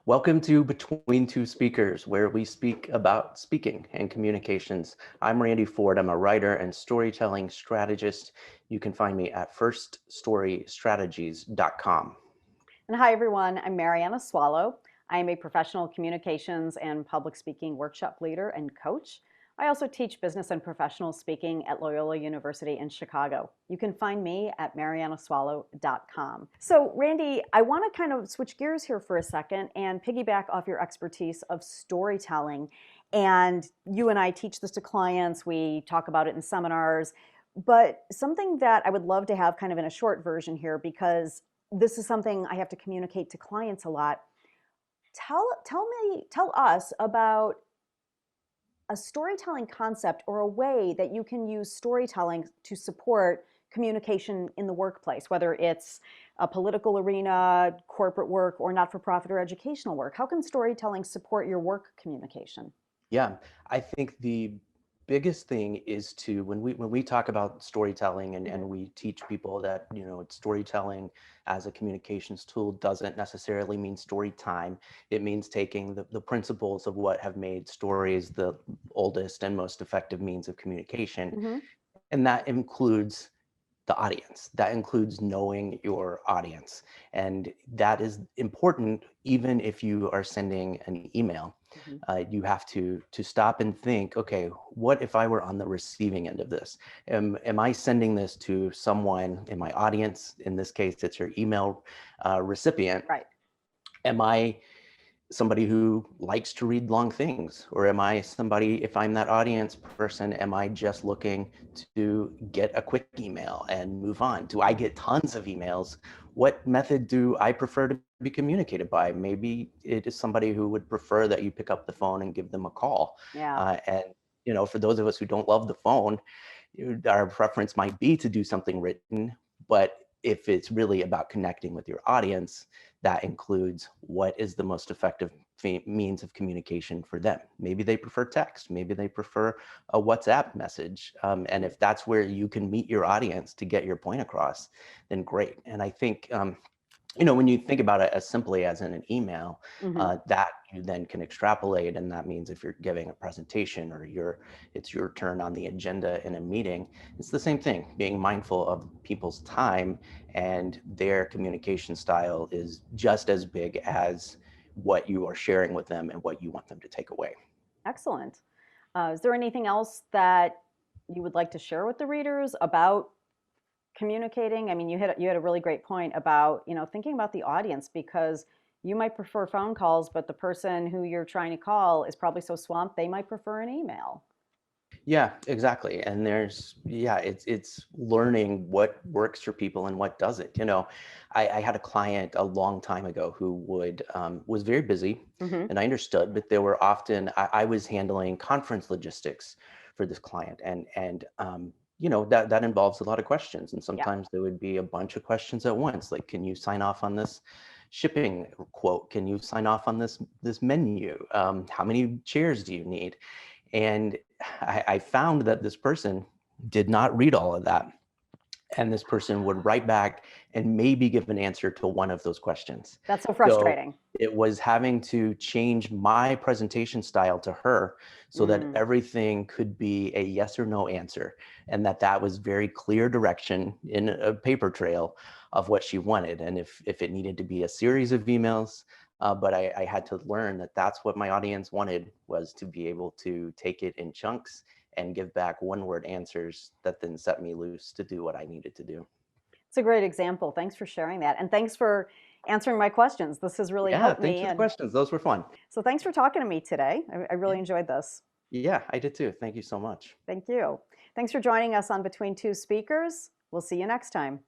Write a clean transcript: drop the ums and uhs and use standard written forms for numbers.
Welcome to Between Two Speakers, where we speak about speaking and communications. I'm Randy Ford. I'm a writer and storytelling strategist. You can find me at firststorystrategies.com. And hi, everyone. I'm Mariana Swallow. I am a professional communications and public speaking workshop leader and coach. I also teach business and professional speaking at Loyola University in Chicago. You can find me at marianaswallow.com. So, Randy, I want to kind of switch gears here for a second and piggyback off your expertise of storytelling. And you and I teach this to clients, we talk about it in seminars. But something that I would love to have kind of in a short version here, because this is something I have to communicate to clients a lot. Tell us about a storytelling concept or a way that you can use storytelling to support communication in the workplace, whether it's a political arena, corporate work, or not-for-profit or educational work. How can storytelling support your work communication? Yeah, I think the biggest thing is to when we talk about storytelling and Mhm. we teach people that storytelling as a communications tool doesn't necessarily mean story time. It means taking the principles of what have made stories the oldest and most effective means of communication, Mhm. and that includes the audience. That includes knowing your audience. And that is important even if you are sending an email. Mhm. You have to stop and think, okay, what if I were on the receiving end of this? Am I sending this to someone in my audience? In this case, it's your email recipient. Right. Am I somebody who likes to read long things? Or am I somebody, if I'm that audience person, am I just looking to get a quick email and move on? Do I get tons of emails? What method do I prefer to be communicated by? Maybe it is somebody who would prefer that you pick up the phone and give them a call. Yeah. And for those of us who don't love the phone, our preference might be to do something written, but if it's really about connecting with your audience, that includes what is the most effective means of communication for them. Maybe they prefer text, maybe they prefer a WhatsApp message. And if that's where you can meet your audience to get your point across, then great. And I think when you think about it as simply as in an email, Mhm. that you then can extrapolate, and that means if you're giving a presentation or it's your turn on the agenda in a meeting, it's the same thing. Being mindful of people's time and their communication style is just as big as what you are sharing with them and what you want them to take away. Excellent. Is there anything else that you would like to share with the readers about communicating? I mean, you had a really great point about, thinking about the audience, because you might prefer phone calls, but the person who you're trying to call is probably so swamped they might prefer an email. Yeah, exactly. And it's learning what works for people and what doesn't. I had a client a long time ago who was very busy, Hmm. and I understood, but there were often I was handling conference logistics for this client, and that involves a lot of questions, and Yeah. sometimes there would be a bunch of questions at once, like, can you sign off on this shipping quote? Can you sign off on this menu? How many chairs do you need? And I found that this person did not read all of that. And this person would write back and maybe give an answer to one of those questions. That's so So frustrating. it was having to change my presentation style to her so that Mm. everything could be a yes or no answer. And that was very clear direction in a paper trail of what she wanted. And if it needed to be a series of emails, but I had to learn that that's what my audience wanted, was to be able to take it in chunks and give back one word answers that then set me loose to do what I needed to do. It's a great example. Thanks for sharing that. And thanks for answering my questions. This has really Yeah, helped thanks me. for the And questions. Those were fun. so thanks for talking to me today. I Yeah. really enjoyed this. Yeah, I did too. Thank you so much. Thank you. Thanks for joining us on Between Two Speakers. We'll see you next time.